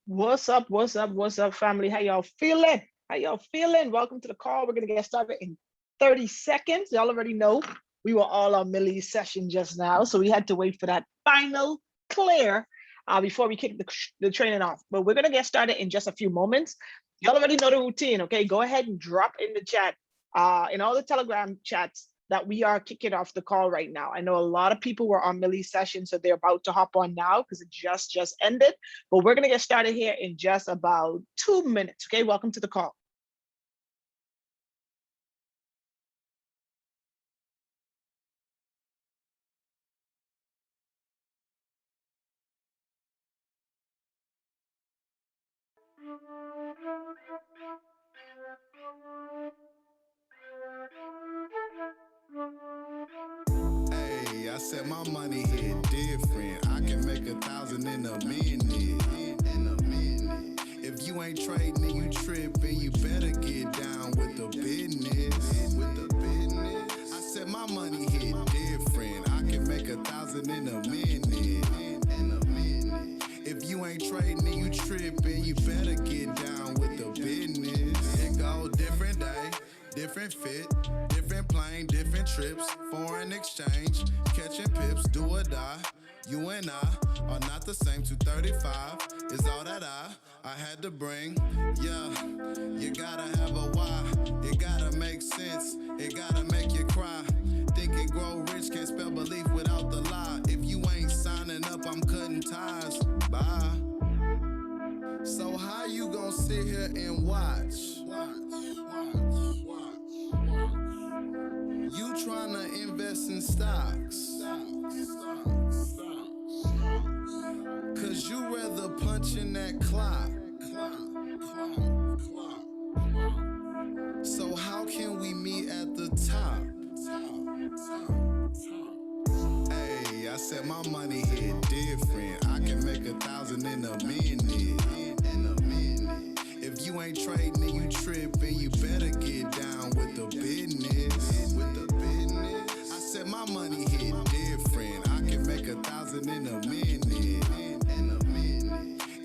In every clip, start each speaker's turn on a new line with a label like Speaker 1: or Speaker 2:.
Speaker 1: What's up? What's up? What's up, family? How y'all feeling? How y'all feeling? Welcome to the call. We're gonna get started in 30 seconds. Y'all already know we were all on Millie's session just now, so we had to wait for that final clear before we kick the training off. But we're gonna get started in just a few moments. Y'all already know the routine, okay? Go ahead and drop in the chat, in all the Telegram chats that we are kicking off the call right now. I know a lot of people were on Millie's session, so they're about to hop on now because it just ended. But we're gonna get started here in just about 2 minutes. Okay, welcome to the call.
Speaker 2: Hey, I said my money hit different. I can make 1,000 in a minute. If you ain't trading and you tripping, you better get down with the business. I said my money hit different. I can make 1,000 in a minute. If you ain't trading and you tripping, you better get down with the business. It go different day, different fit, different plane, different trips, foreign exchange, catching pips, do or die. You and I are not the same. 235 is all that I had to bring. Yeah, you gotta have a why. It gotta make sense. It gotta make you cry. Think and grow rich, can't spell belief without the lie. If you ain't signing up, I'm cutting ties. Bye. So how you gonna sit here and watch? You tryna invest in stocks. Cause you rather punch in that clock. So how can we meet at the top? Hey, I said my money hit different. I can make 1,000 in a minute. If you ain't trading and you tripping, you better get down with the business. I said my money hit different. I can make 1,000 in a minute.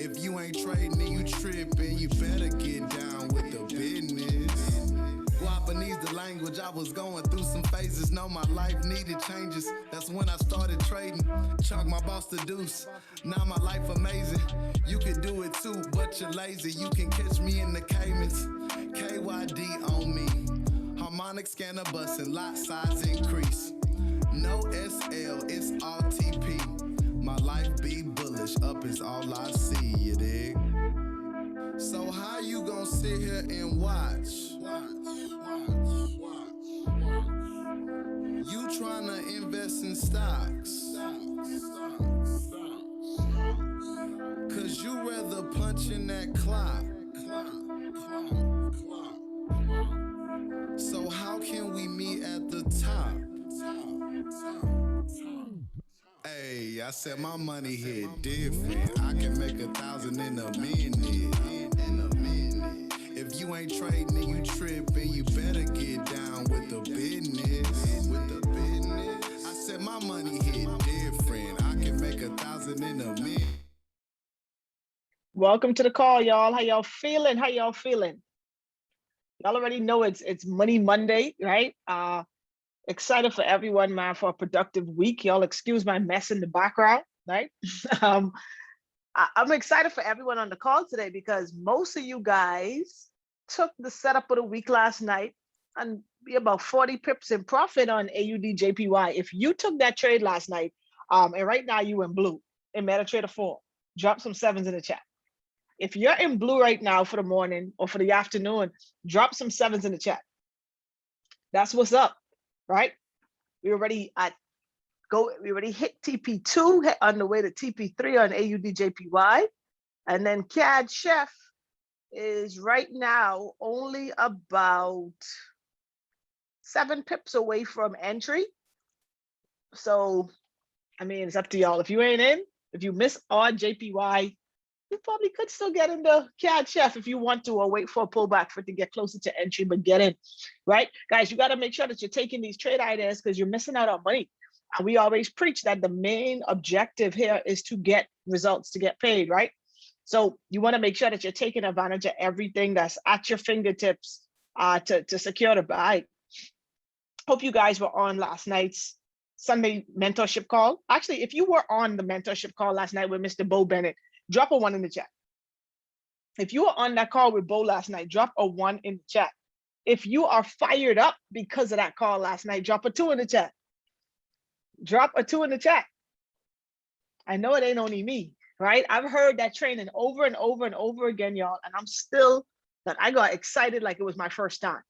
Speaker 2: If you ain't trading and you tripping, you better get down with the business. Guapanese the language, I was going through some phases. Know my life needed changes. That's when I started trading. Chunk my boss to deuce. Now my life amazing. You can do it too, but you're lazy. You can catch me in the Caymans. KYD on me. Harmonic scanner busting, lot size increase. No SL, it's all TP. My life be bullish, up is all I see, you dig? So how you gonna sit here and watch? You tryna invest in stocks. Cause you rather punch in that clock. So how can we meet at the top? Hey, I said my money hit different. I can make 1,000 in a minute. If you ain't trading and you tripping, you better get down with the business. I said my money hit different. I can make 1,000 in a minute.
Speaker 1: Welcome to the call, y'all. How y'all feeling? How y'all feeling? Y'all already know it's Money Monday, right? Excited for everyone, man, for a productive week. Y'all excuse my mess in the background, right? I'm excited for everyone on the call today because most of you guys took the setup of the week last night and be about 40 pips in profit on AUD JPY. If you took that trade last night, and right now you in blue in MetaTrader 4, drop some sevens in the chat. If you're in blue right now for the morning or for the afternoon, drop some sevens in the chat. That's what's up, right? We already hit TP2 on the way to TP3 on AUD JPY. And then CAD Chef is right now only about 7 pips away from entry. So, I mean, it's up to y'all. If you ain't in, if you miss odd JPY, you probably could still get into CAD Chef if you want to, or wait for a pullback for it to get closer to entry, but get in, right? Guys, you got to make sure that you're taking these trade ideas because you're missing out on money. And we always preach that the main objective here is to get results, to get paid, right? So you want to make sure that you're taking advantage of everything that's at your fingertips to secure the buy. Hope you guys were on last night's Sunday mentorship call. Actually, if you were on the mentorship call last night with Mr. Bo Bennett, drop a 1 in the chat. If you were on that call with Bo last night, drop a 1 in the chat. If you are fired up because of that call last night, drop a 2 in the chat. Drop a 2 in the chat. I know it ain't only me, right? I've heard that training over and over and over again, y'all, and I'm still, that I got excited like it was my first time.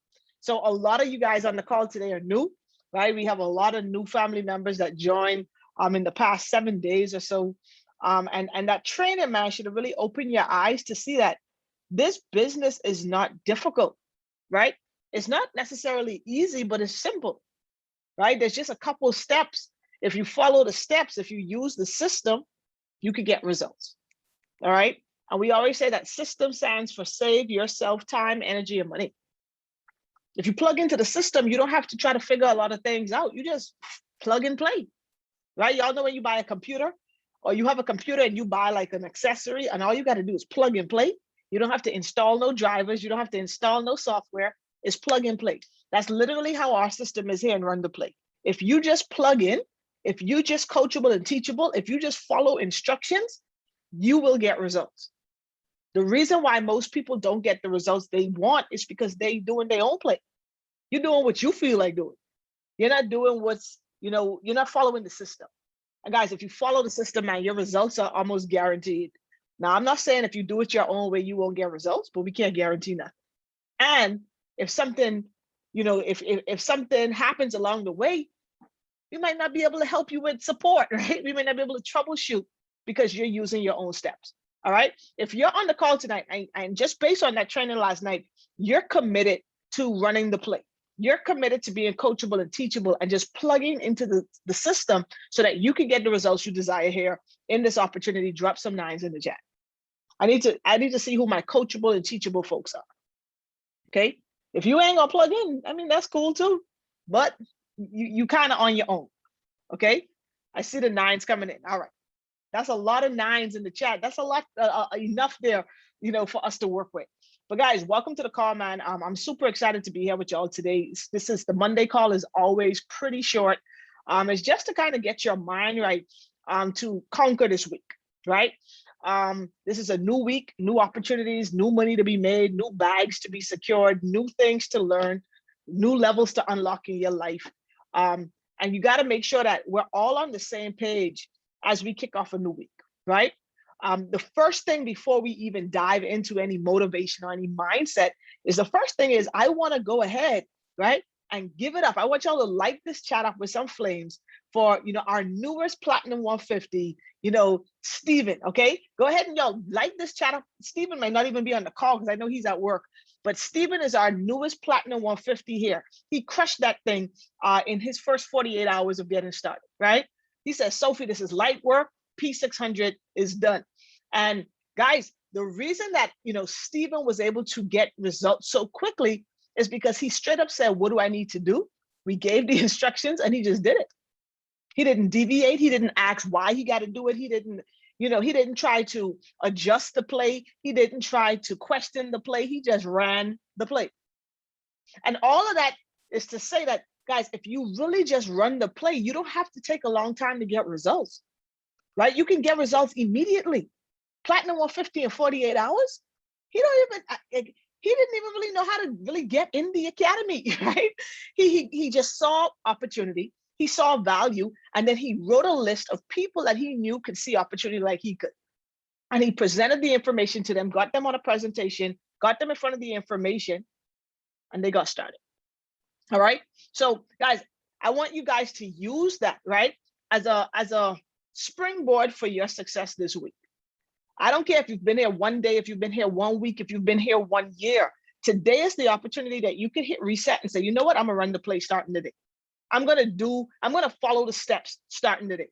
Speaker 1: So a lot of you guys on the call today are new, right? We have a lot of new family members that joined in the past 7 days or so. And that training, man, should have really opened your eyes to see that this business is not difficult, right? It's not necessarily easy, but it's simple, right? There's just a couple steps. If you follow the steps, if you use the system, you could get results, all right? And we always say that system stands for save yourself time, energy, and money. If you plug into the system, you don't have to try to figure a lot of things out. You just plug and play, right? Y'all know when you buy a computer or you have a computer and you buy like an accessory and all you got to do is plug and play. You don't have to install no drivers. You don't have to install no software. It's plug and play. That's literally how our system is here in Run to Play. If you just plug in, if you just coachable and teachable, if you just follow instructions, you will get results. The reason why most people don't get the results they want is because they doing their own play. You're doing what you feel like doing. You're not doing what's, you're not following the system. And guys, if you follow the system, man, your results are almost guaranteed. Now, I'm not saying if you do it your own way, you won't get results, but we can't guarantee nothing. And if something, if something happens along the way, we might not be able to help you with support, right? We might not be able to troubleshoot because you're using your own steps. All right. If you're on the call tonight and just based on that training last night, you're committed to running the play. You're committed to being coachable and teachable and just plugging into the system so that you can get the results you desire here in this opportunity. Drop some 9s in the chat. I need to see who my coachable and teachable folks are. Okay. If you ain't gonna plug in, I mean, that's cool too, but you kind of on your own. Okay. I see the 9s coming in. All right. That's a lot of 9s in the chat. That's a lot, enough there, for us to work with. But guys, welcome to the call, man. I'm super excited to be here with y'all today. This is the Monday call is always pretty short. It's just to kind of get your mind right to conquer this week, right? This is a new week, new opportunities, new money to be made, new bags to be secured, new things to learn, new levels to unlock in your life. And you got to make sure that we're all on the same page as we kick off a new week, right? The first thing before we even dive into any motivation or any mindset is the first thing is I want to go ahead, right? And give it up. I want y'all to light this chat up with some flames for, our newest Platinum 150, Stephen, okay? Go ahead and y'all light this chat up. Stephen may not even be on the call because I know he's at work, but Stephen is our newest Platinum 150 here. He crushed that thing in his first 48 hours of getting started, right? He says, Sophie, this is light work. P600 is done. And guys, the reason that, Stephen was able to get results so quickly is because he straight up said, what do I need to do? We gave the instructions and he just did it. He didn't deviate. He didn't ask why he got to do it. He didn't, he didn't try to adjust the play. He didn't try to question the play. He just ran the play. And all of that is to say that, guys, if you really just run the play, you don't have to take a long time to get results, right? You can get results immediately. Platinum 150 in 48 hours. He didn't even really know how to really get in the academy, right? He just saw opportunity. He saw value, and then he wrote a list of people that he knew could see opportunity like he could. And he presented the information to them, got them on a presentation, got them in front of the information, and they got started. All right. So guys, I want you guys to use that, right, as a springboard for your success this week. I don't care if you've been here one day, if you've been here 1 week, if you've been here 1 year. Today is the opportunity that you can hit reset and say, you know what, I'm gonna run the play starting today. I'm gonna follow the steps starting today.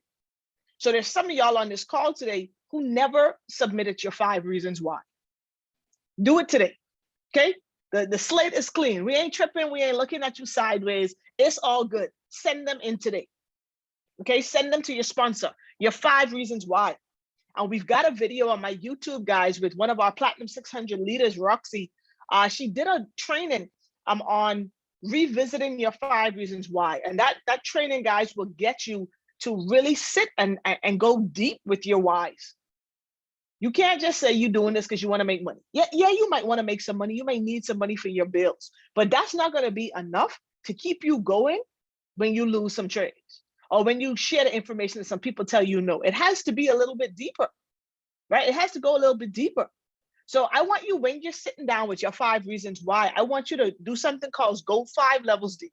Speaker 1: So there's some of y'all on this call today who never submitted your 5 reasons why. Do it today, okay? The slate is clean. We ain't tripping. We ain't looking at you sideways. It's all good. Send them in today. Okay, send them to your sponsor. Your 5 reasons why. And we've got a video on my YouTube, guys, with one of our Platinum 600 leaders, Roxy. She did a training on revisiting your 5 reasons why. And that training, guys, will get you to really sit and go deep with your whys. You can't just say you're doing this because you want to make money. Yeah, you might want to make some money. You may need some money for your bills, but that's not going to be enough to keep you going when you lose some trades or when you share the information that some people tell you no. It has to be a little bit deeper, right? It has to go a little bit deeper. So I want you, when you're sitting down with your 5 reasons why, I want you to do something called go 5 levels deep.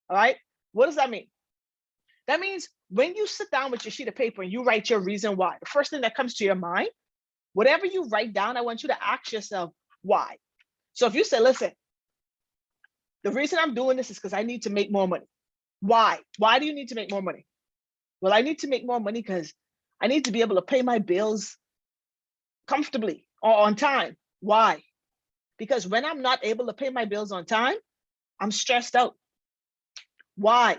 Speaker 1: All right. What does that mean? That means when you sit down with your sheet of paper and you write your reason why, the first thing that comes to your mind, whatever you write down, I want you to ask yourself why. So if you say, listen, the reason I'm doing this is because I need to make more money. Why? Why do you need to make more money? Well, I need to make more money because I need to be able to pay my bills comfortably or on time. Why? Because when I'm not able to pay my bills on time, I'm stressed out. Why?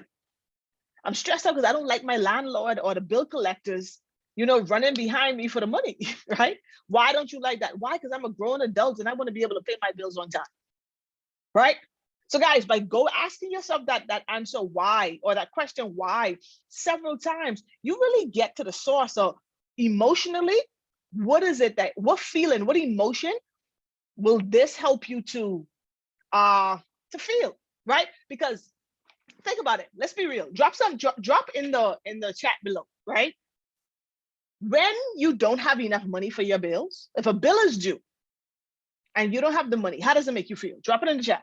Speaker 1: I'm stressed out because I don't like my landlord or the bill collectors, running behind me for the money, right? Why don't you like that? Why? Because I'm a grown adult and I want to be able to pay my bills on time, right? So guys, by asking yourself that answer why, or that question why several times, you really get to the source of emotionally, what is it what feeling, what emotion will this help you to feel, right? Because think about it. Let's be real. Drop in the chat below, right? When you don't have enough money for your bills, if a bill is due and you don't have the money, how does it make you feel? Drop it in the chat.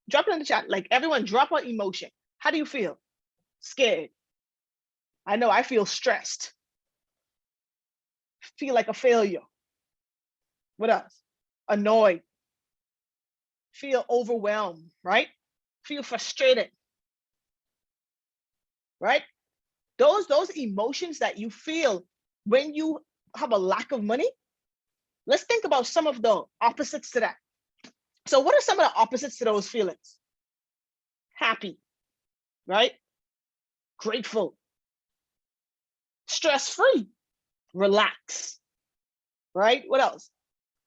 Speaker 1: Drop it in the chat. Like, everyone, drop an emotion. How do you feel? Scared. I know I feel stressed. Feel like a failure. What else? Annoyed. Feel overwhelmed, right? Feel frustrated, right? Those emotions that you feel when you have a lack of money, let's think about some of the opposites to that. So what are some of the opposites to those feelings? Happy, right? Grateful, stress-free, relax, right? What else?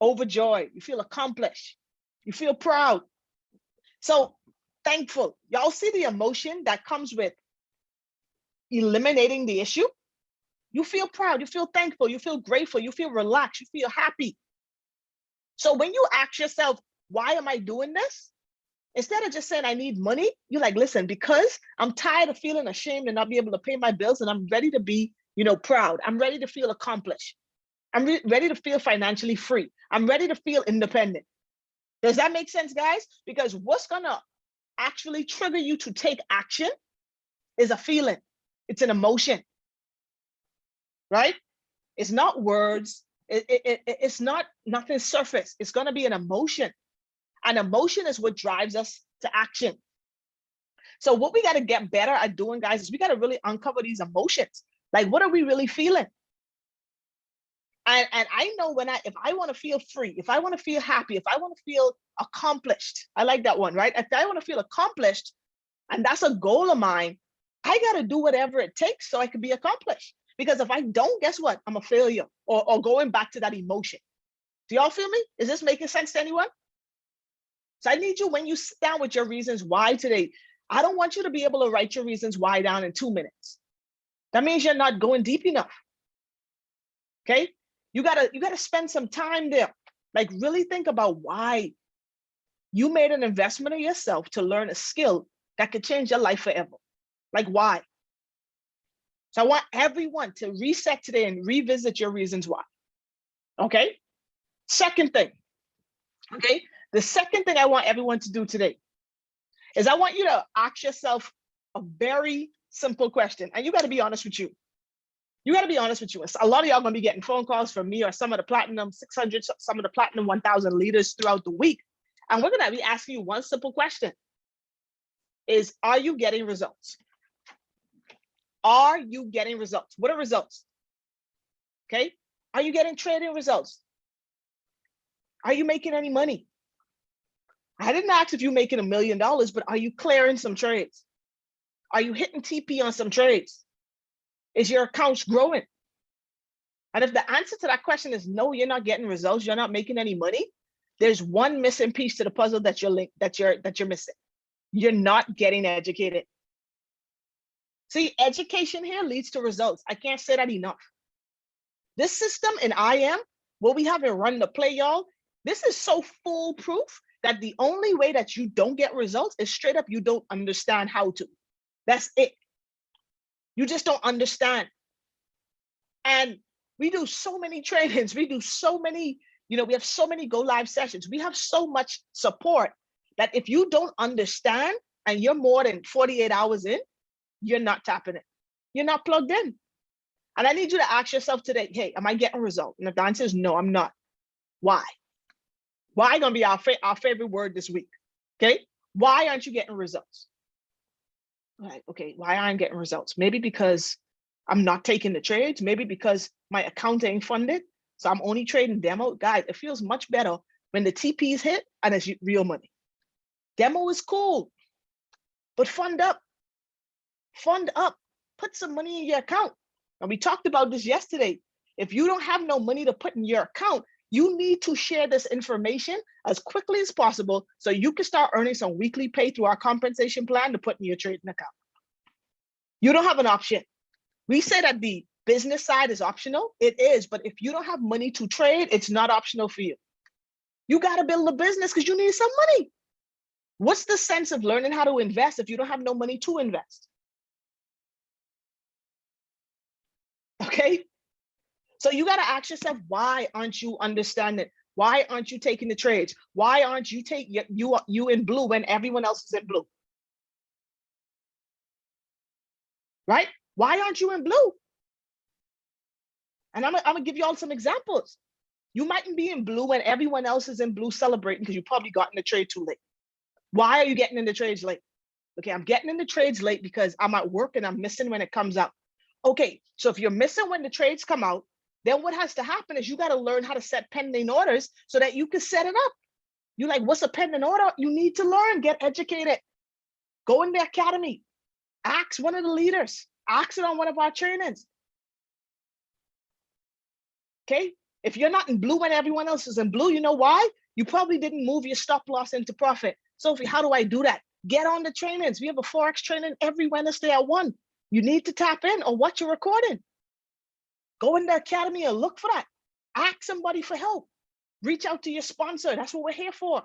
Speaker 1: Overjoyed, you feel accomplished, you feel proud. So thankful. Y'all see the emotion that comes with eliminating the issue? You feel proud, you feel thankful, you feel grateful, you feel relaxed, you feel happy. So when you ask yourself, why am I doing this? Instead of just saying I need money, you're like, listen, because I'm tired of feeling ashamed and not be able to pay my bills, and I'm ready to be, proud. I'm ready to feel accomplished. I'm ready to feel financially free. I'm ready to feel independent. Does that make sense, guys? Because what's gonna actually trigger you to take action is a feeling. It's an emotion, right? It's not words. It's not nothing surface. It's gonna be an emotion. And emotion is what drives us to action. So what we gotta get better at doing, guys, is we gotta really uncover these emotions. Like, what are we really feeling? And I know if I want to feel free, if I want to feel happy, if I want to feel accomplished, I like that one, right? If I want to feel accomplished, and that's a goal of mine, I got to do whatever it takes so I can be accomplished. Because if I don't, guess what? I'm a failure, or going back to that emotion. Do y'all feel me? Is this making sense to anyone? So I need you, when you sit down with your reasons why today, I don't want you to be able to write your reasons why down in 2 minutes. That means you're not going deep enough. Okay? You gotta spend some time there. Like, really think about why you made an investment in yourself to learn a skill that could change your life forever. Like, why? So I want everyone to reset today and revisit your reasons why. Okay? Second thing. Okay? The second thing I want everyone to do today is I want you to ask yourself a very simple question. And you got to be honest with you. You got to be honest with you. A lot of y'all going to be getting phone calls from me or some of the Platinum 600, some of the Platinum 1000 leaders throughout the week. And we're going to be asking you one simple question. Are you getting results? Are you getting results? What are results? Okay. Are you getting trading results? Are you making any money? I didn't ask if you're making $1 million, but are you clearing some trades? Are you hitting TP on some trades? Is your accounts growing? And if the answer to that question is no, you're not getting results, you're not making any money, there's one missing piece to the puzzle that you're missing. You're not getting educated. See, education here leads to results. I can't say that enough. This system in IM, what we have it run the play, y'all, this is so foolproof that the only way that you don't get results is straight up you don't understand how to. That's it. You just don't understand. And we do so many trainings, we do so many, we have so many go live sessions. We have so much support that if you don't understand and you're more than 48 hours in, you're not tapping it. You're not plugged in. And I need you to ask yourself today, hey, am I getting results? And if the answer is no, I'm not. Why? Why gonna be our favorite word this week? Okay. Why aren't you getting results? All right, okay, why aren't I getting results? Maybe because I'm not taking the trades, maybe because my account ain't funded. So I'm only trading demo. Guys, it feels much better when the TPs hit and it's real money. Demo is cool, but fund up, put some money in your account. And we talked about this yesterday. If you don't have no money to put in your account, you need to share this information as quickly as possible so you can start earning some weekly pay through our compensation plan to put in your trading account. You don't have an option. We say that the business side is optional. It is, but if you don't have money to trade, it's not optional for you. You got to build a business because you need some money. What's the sense of learning how to invest if you don't have no money to invest? Okay. So you got to ask yourself, why aren't you understanding? Why aren't you taking the trades? Why aren't you you in blue when everyone else is in blue? Right? Why aren't you in blue? And I'm gonna give you all some examples. You mightn't be in blue when everyone else is in blue celebrating because you probably got in the trade too late. Why are you getting in the trades late? Okay, I'm getting in the trades late because I'm at work and I'm missing when it comes out. Okay, so if you're missing when the trades come out, then what has to happen is you got to learn how to set pending orders so that you can set it up. You're like, what's a pending order? You need to learn, get educated. Go in the academy, ask one of the leaders, ask it on one of our trainings. Okay, if you're not in blue when everyone else is in blue, you know why? You probably didn't move your stop loss into profit. Sophie, how do I do that? Get on the trainings. We have a Forex training every Wednesday at 1. You need to tap in or watch your recording. Go in the academy and look for that. Ask somebody for help. Reach out to your sponsor. That's what we're here for.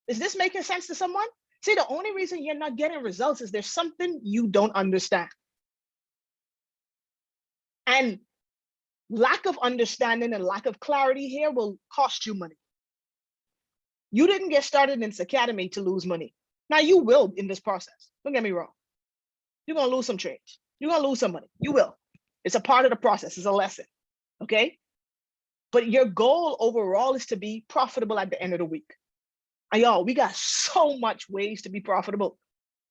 Speaker 1: Is this making sense to someone? See, the only reason you're not getting results is there's something you don't understand. And lack of understanding and lack of clarity here will cost you money. You didn't get started in this academy to lose money. Now you will in this process. Don't get me wrong. You're gonna lose some trades. You're gonna lose some money. You will. It's a part of the process. It's a lesson. Okay. But your goal overall is to be profitable at the end of the week. And y'all, we got so much ways to be profitable,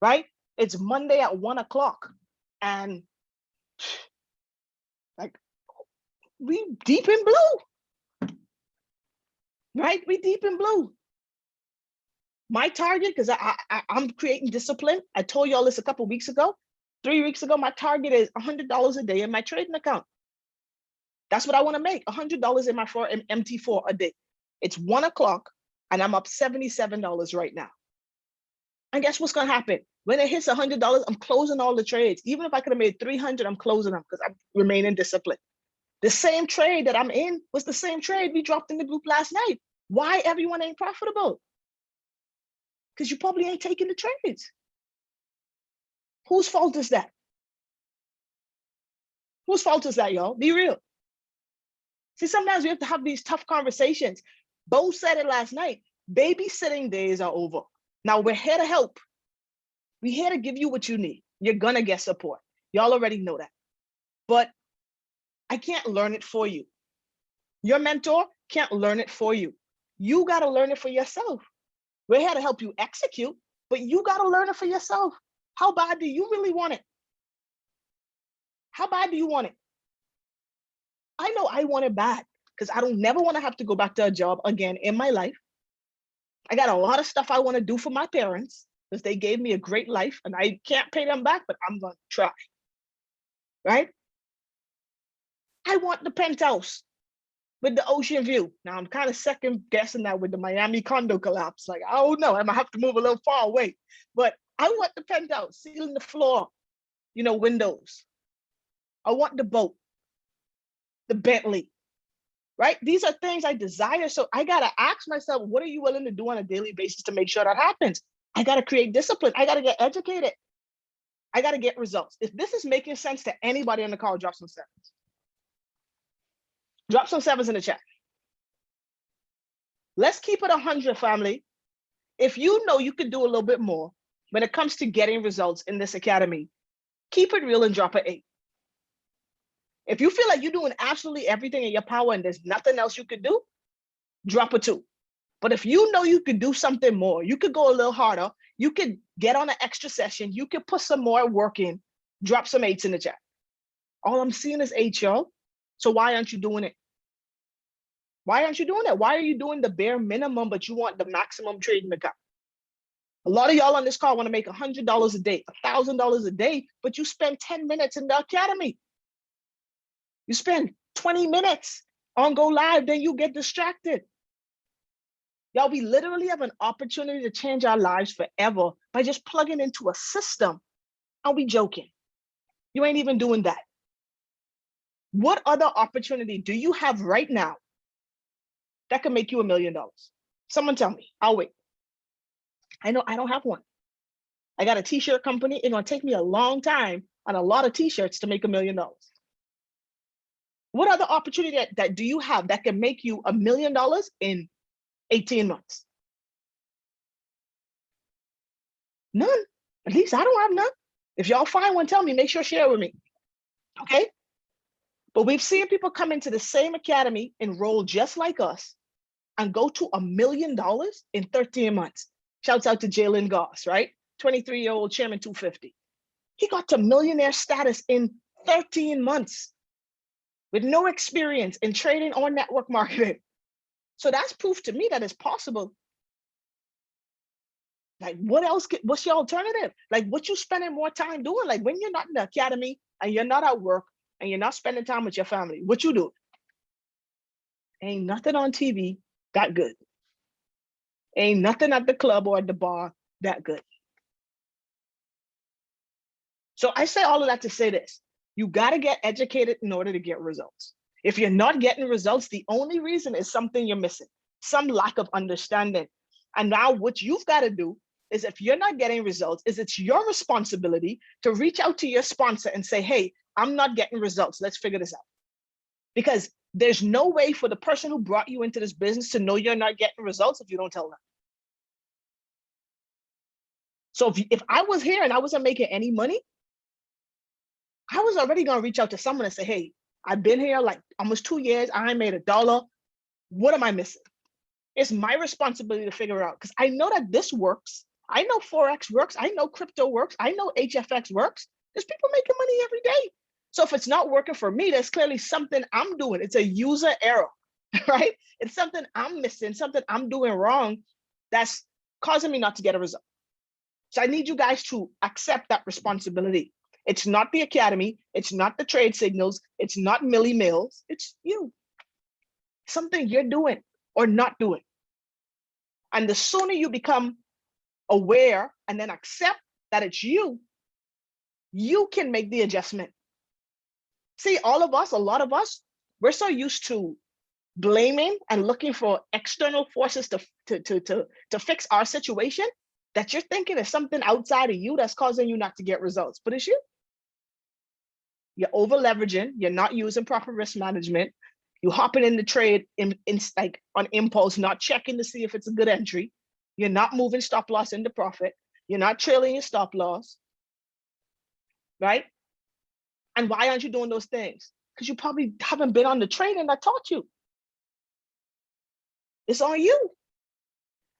Speaker 1: right? It's Monday at 1 o'clock. And like, we deep in blue, right? We deep in blue. My target, because I'm creating discipline. I told y'all this a couple weeks ago. 3 weeks ago, my target is $100 a day in my trading account. That's what I want to make, $100 in my MT4 a day. It's 1 o'clock and I'm up $77 right now. And guess what's going to happen? When it hits $100, I'm closing all the trades. Even if I could have made 300, I'm closing them because I'm remaining disciplined. The same trade that I'm in was the same trade we dropped in the group last night. Why everyone ain't profitable? Because you probably ain't taking the trades. Whose fault is that? Whose fault is that, y'all? Be real. See, sometimes we have to have these tough conversations. Bo said it last night. Babysitting days are over. Now we're here to help. We're here to give you what you need. You're gonna get support. Y'all already know that. But I can't learn it for you. Your mentor can't learn it for you. You gotta learn it for yourself. We're here to help you execute, but you gotta learn it for yourself. How bad do you really want it? How bad do you want it? I know I want it bad because I don't never want to have to go back to a job again in my life. I got a lot of stuff I want to do for my parents because they gave me a great life and I can't pay them back, but I'm going to try, right? I want the penthouse with the ocean view. Now I'm kind of second guessing that with the Miami condo collapse. Like, I don't know, I might have to move a little far away, but I want the penthouse, ceiling to floor, windows. I want the boat, the Bentley, right? These are things I desire. So I got to ask myself, what are you willing to do on a daily basis to make sure that happens? I got to create discipline. I got to get educated. I got to get results. If this is making sense to anybody in the call, drop some sevens. Drop some sevens in the chat. Let's keep it 100, family. If you know you could do a little bit more when it comes to getting results in this academy, keep it real and drop an 8. If you feel like you're doing absolutely everything in your power and there's nothing else you could do, drop a 2. But if you know you could do something more, you could go a little harder, you could get on an extra session, you could put some more work in, drop some 8s in the chat. All I'm seeing is 8, y'all. So why aren't you doing it? Why aren't you doing it? Why are you doing the bare minimum, but you want the maximum trading account? A lot of y'all on this call want to make $100 a day, $1,000 a day, but you spend 10 minutes in the academy. You spend 20 minutes on Go Live, then you get distracted. Y'all, we literally have an opportunity to change our lives forever by just plugging into a system. Are we joking? You ain't even doing that. What other opportunity do you have right now that can make you $1 million? Someone tell me, I'll wait. I know I don't have one. I got a t-shirt company. It's gonna take me a long time on a lot of t-shirts to make $1 million. What other opportunity that do you have that can make you $1 million in 18 months? None. At least I don't have none. If y'all find one, tell me, make sure share with me. Okay? But we've seen people come into the same academy, enroll just like us, and go to $1 million in 13 months. Shouts out to Jalen Goss, right? 23-year-old chairman 250. He got to millionaire status in 13 months with no experience in trading or network marketing. So that's proof to me that it's possible. Like, what else? What's your alternative? Like, what you spending more time doing? Like, when you're not in the academy and you're not at work and you're not spending time with your family, what you do? Ain't nothing on TV that good. Ain't nothing at the club or at the bar that good. So I say all of that to say this. You got to get educated in order to get results. If you're not getting results, the only reason is something you're missing, some lack of understanding. And now what you've got to do is, if you're not getting results, is it's your responsibility to reach out to your sponsor and say, hey, I'm not getting results. Let's figure this out. Because there's no way for the person who brought you into this business to know you're not getting results if you don't tell them. So if I was here and I wasn't making any money, I was already going to reach out to someone and say, hey, I've been here like almost 2 years. I ain't made $1. What am I missing? It's my responsibility to figure out, because I know that this works. I know Forex works. I know crypto works. I know HFX works. There's people making money every day. So if it's not working for me, there's clearly something I'm doing. It's a user error, right? It's something I'm missing, something I'm doing wrong that's causing me not to get a result. So I need you guys to accept that responsibility. It's not the academy. It's not the trade signals. It's not Millie Mills. It's you. Something you're doing or not doing. And the sooner you become aware and then accept that it's you, you can make the adjustment. See, all of us, a lot of us, we're so used to blaming and looking for external forces to fix our situation that you're thinking it's something outside of you that's causing you not to get results, but it's you. You're over leveraging, you're not using proper risk management, you hopping in the trade like on impulse, not checking to see if it's a good entry, you're not moving stop loss into profit, you're not trailing your stop loss, right? And why aren't you doing those things? Because you probably haven't been on the training that taught you. It's on you.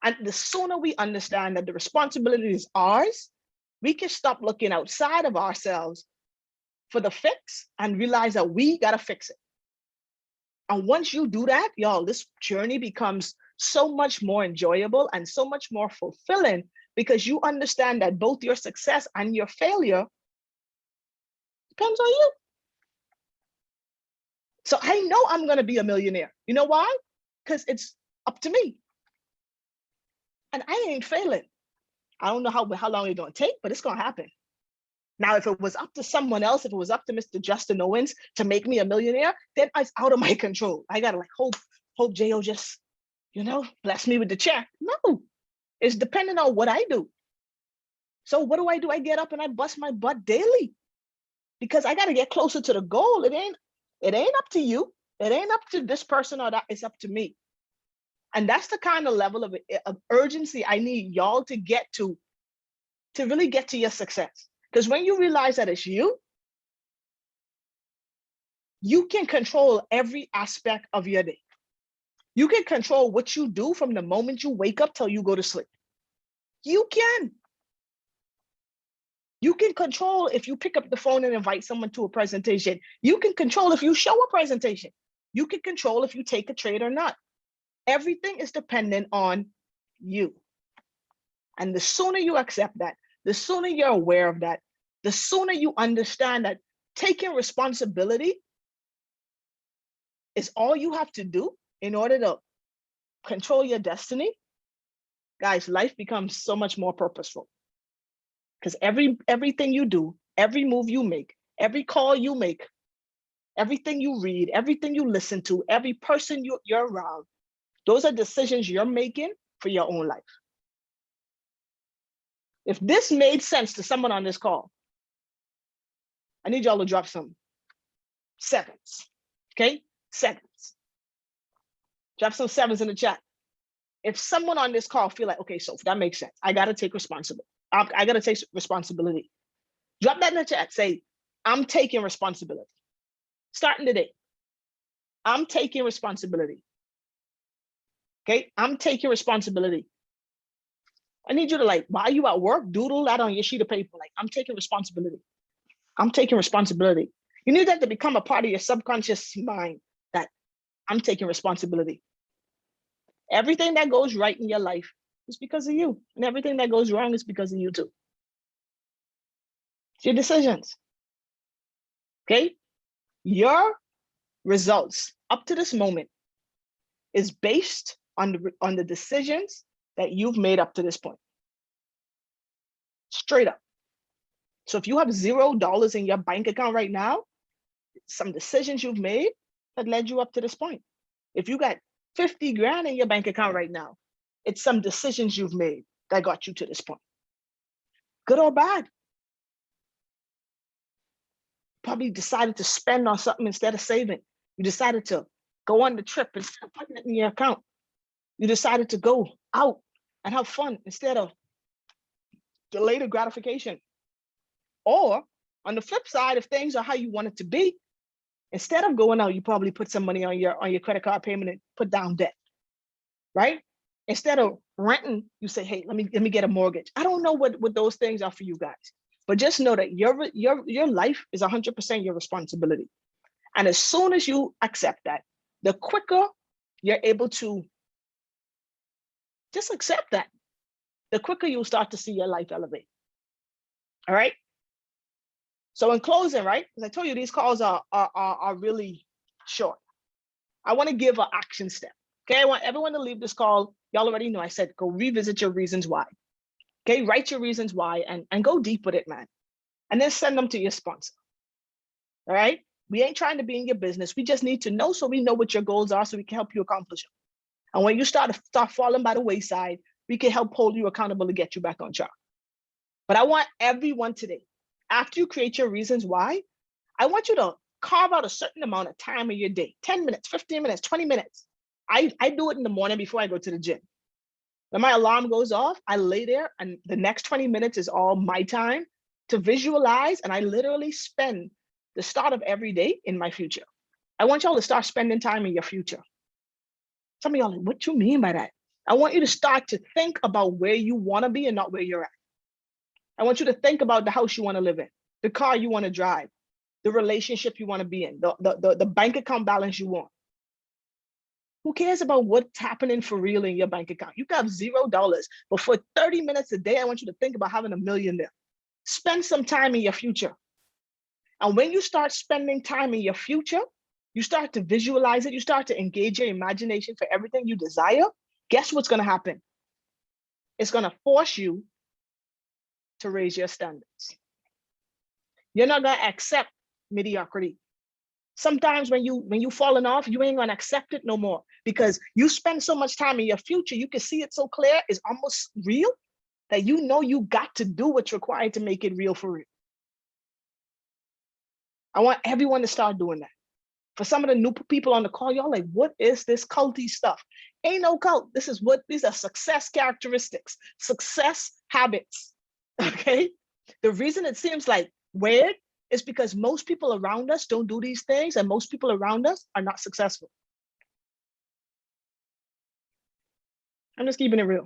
Speaker 1: And the sooner we understand that the responsibility is ours, we can stop looking outside of ourselves for the fix and realize that we gotta fix it. And once you do that, y'all, this journey becomes so much more enjoyable and so much more fulfilling, because you understand that both your success and your failure depends on you. So I know I'm going to be a millionaire. You know why? Because it's up to me. And I ain't failing. I don't know how long it's going to take, but it's going to happen. Now, if it was up to someone else, if it was up to Mr. Justin Owens to make me a millionaire, then it's out of my control. I got to like hope J.O. just, bless me with the check. No, it's dependent on what I do. So what do? I get up and I bust my butt daily because I got to get closer to the goal. It ain't up to you. It ain't up to this person or that. It's up to me. And that's the kind of level of urgency I need y'all to get to really get to your success. Because when you realize that it's you can control every aspect of your day. You can control what you do from the moment you wake up till you go to sleep. You can. You can control if you pick up the phone and invite someone to a presentation. You can control if you show a presentation. You can control if you take a trade or not. Everything is dependent on you. And the sooner you accept that, the sooner you're aware of that, the sooner you understand that taking responsibility is all you have to do in order to control your destiny, guys, life becomes so much more purposeful. Because everything you do, every move you make, every call you make, everything you read, everything you listen to, every person you're around, those are decisions you're making for your own life. If this made sense to someone on this call, I need y'all to drop some sevens, okay? Sevens. Drop some sevens in the chat. If someone on this call feel like, okay, so that makes sense. I got to take responsibility. I got to take responsibility. Drop that in the chat. Say, I'm taking responsibility. Starting today, I'm taking responsibility. Okay, I'm taking responsibility. I need you to, like, while you at work, doodle that on your sheet of paper. Like, I'm taking responsibility. I'm taking responsibility. You need that to become a part of your subconscious mind, that I'm taking responsibility. Everything that goes right in your life is because of you. And everything that goes wrong is because of you too. It's your decisions. Okay? Your results up to this moment is based on the decisions that you've made up to this point. Straight up. So if you have $0 in your bank account right now, some decisions you've made that led you up to this point. If you got 50 grand in your bank account right now, it's some decisions you've made that got you to this point. Good or bad. Probably decided to spend on something instead of saving. You decided to go on the trip instead of putting it in your account. You decided to go out and have fun instead of delayed gratification. Or on the flip side, if things are how you want it to be, instead of going out, you probably put some money on your credit card payment and put down debt, right? Instead of renting, you say, hey, let me get a mortgage. I don't know what those things are for you guys, but just know that your life is 100% your responsibility. And as soon as you accept that, the quicker you're able to just accept that, the quicker you'll start to see your life elevate. All right. So in closing, right, as I told you, these calls are really short. I want to give an action step. Okay, I want everyone to leave this call. Y'all already know I said go revisit your reasons why. Okay, write your reasons why and go deep with it, man. And then send them to your sponsor. All right. We ain't trying to be in your business. We just need to know so we know what your goals are so we can help you accomplish them. And when you start falling by the wayside, we can help hold you accountable to get you back on track. But I want everyone today, after you create your reasons why, I want you to carve out a certain amount of time in your day, 10 minutes, 15 minutes, 20 minutes. I do it in the morning before I go to the gym. When my alarm goes off, I lay there and the next 20 minutes is all my time to visualize, and I literally spend the start of every day in my future. I want y'all to start spending time in your future. Some of y'all are like, what you mean by that? I want you to start to think about where you want to be and not where you're at. I want you to think about the house you want to live in, the car you want to drive, the relationship you want to be in, the bank account balance you want. Who cares about what's happening for real in your bank account? You got $0, but for 30 minutes a day, I want you to think about having $1 million there. Spend some time in your future. And when you start spending time in your future, you start to visualize it, you start to engage your imagination for everything you desire, guess what's going to happen? It's going to force you to raise your standards. You're not going to accept mediocrity. Sometimes when you falling off, you ain't going to accept it no more because you spend so much time in your future, you can see it so clear, it's almost real, that you know you got to do what's required to make it real for real. I want everyone to start doing that. For some of the new people on the call, y'all like, what is this culty stuff? Ain't no cult. These are success characteristics, success habits, okay? The reason it seems like weird is because most people around us don't do these things and most people around us are not successful. I'm just keeping it real.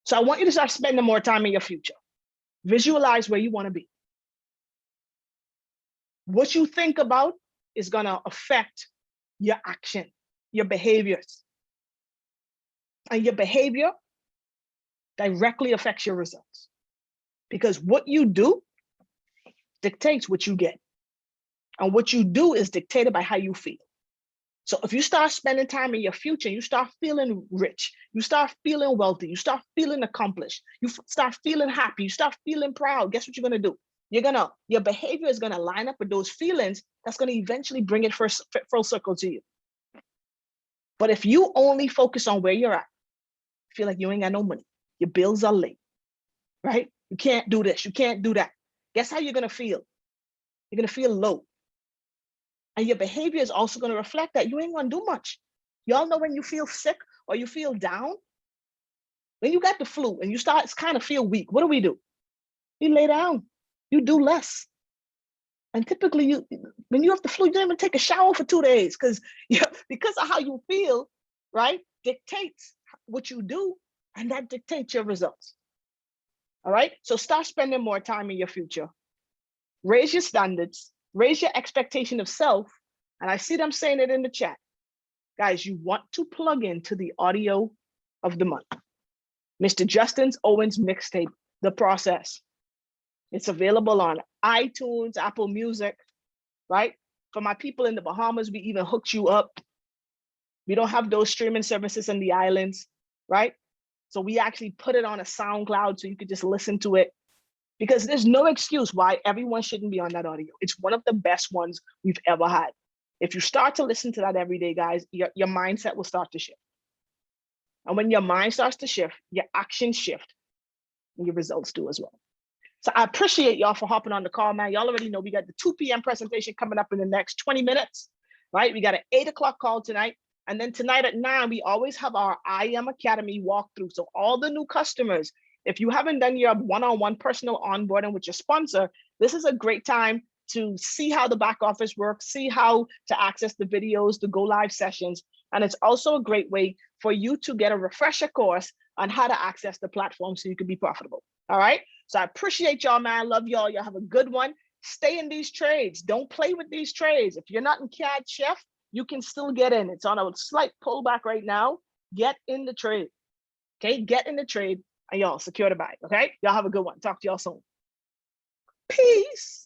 Speaker 1: So I want you to start spending more time in your future. Visualize where you want to be. What you think about is going to affect your action, your behaviors. And your behavior directly affects your results. Because what you do dictates what you get. And what you do is dictated by how you feel. So if you start spending time in your future, you start feeling rich, you start feeling wealthy, you start feeling accomplished, you start feeling happy, you start feeling proud, guess what you're going to do? Your behavior is going to line up with those feelings. That's going to eventually bring it full circle to you. But if you only focus on where you're at, feel like you ain't got no money, your bills are late, right? You can't do this, you can't do that. Guess how you're going to feel? You're going to feel low. And your behavior is also going to reflect that you ain't going to do much. Y'all know when you feel sick or you feel down, when you got the flu and you start to kind of feel weak, what do? You lay down. You do less. And typically, when you have the flu, you don't even take a shower for 2 days because of how you feel, right, dictates what you do, and that dictates your results. All right? So start spending more time in your future. Raise your standards, raise your expectation of self, and I see them saying it in the chat. Guys, you want to plug into the audio of the month. Mr. Justin Owens mixtape, The Process. It's available on iTunes, Apple Music, right? For my people in the Bahamas, we even hooked you up. We don't have those streaming services in the islands, right? So we actually put it on a SoundCloud so you could just listen to it because there's no excuse why everyone shouldn't be on that audio. It's one of the best ones we've ever had. If you start to listen to that every day, guys, your mindset will start to shift. And when your mind starts to shift, your actions shift and your results do as well. So I appreciate y'all for hopping on the call, man. Y'all already know we got the 2 p.m. presentation coming up in the next 20 minutes, right? We got an 8 o'clock call tonight. And then tonight at 9, we always have our I Am Academy walkthrough. So all the new customers, if you haven't done your one-on-one personal onboarding with your sponsor, this is a great time to see how the back office works, see how to access the videos, the go live sessions. And it's also a great way for you to get a refresher course on how to access the platform so you can be profitable. All right. So I appreciate y'all, man. I love y'all. Y'all have a good one. Stay in these trades. Don't play with these trades. If you're not in CAD Chef, you can still get in. It's on a slight pullback right now. Get in the trade. Okay. Get in the trade and y'all secure the bag. Okay. Y'all have a good one. Talk to y'all soon. Peace.